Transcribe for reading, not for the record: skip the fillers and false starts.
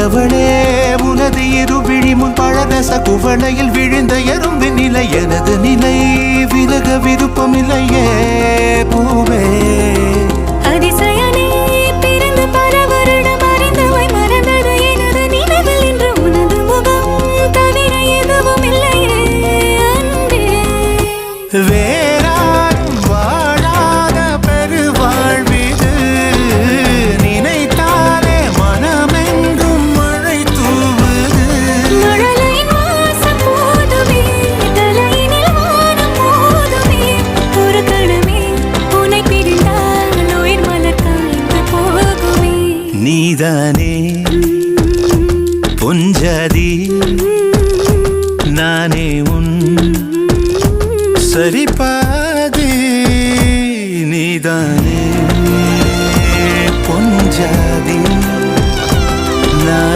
அவளே உனது இருவிழி முன் பழரச குவளையில் விழுந்த எறும்பின் நிலை எனது நிலை விலக விருப்பமில்லையே பூவே அதிசயனே பிறந்து பல வருடம் அறிந்தவை மறந்தது எனது நினைவில் இன்று உனது முகம் தவிர எதுவும் இல்லையே அன்பே வேறாரும் வாழாத பெருவாழ்விது நினைத்தாலே மனமெங்கும் மழை தூவுது மழலையின் வாசம் போதுமே தலையினில் வானம் போதுமே ஒரு கணமே உன்னை பிரிந்தால் உயிர் மலர் காய்ந்து போகுமே நீதானே பொஞ்சாதி நானே உன் சரிபாதி நீதானே பொஞ்சாதி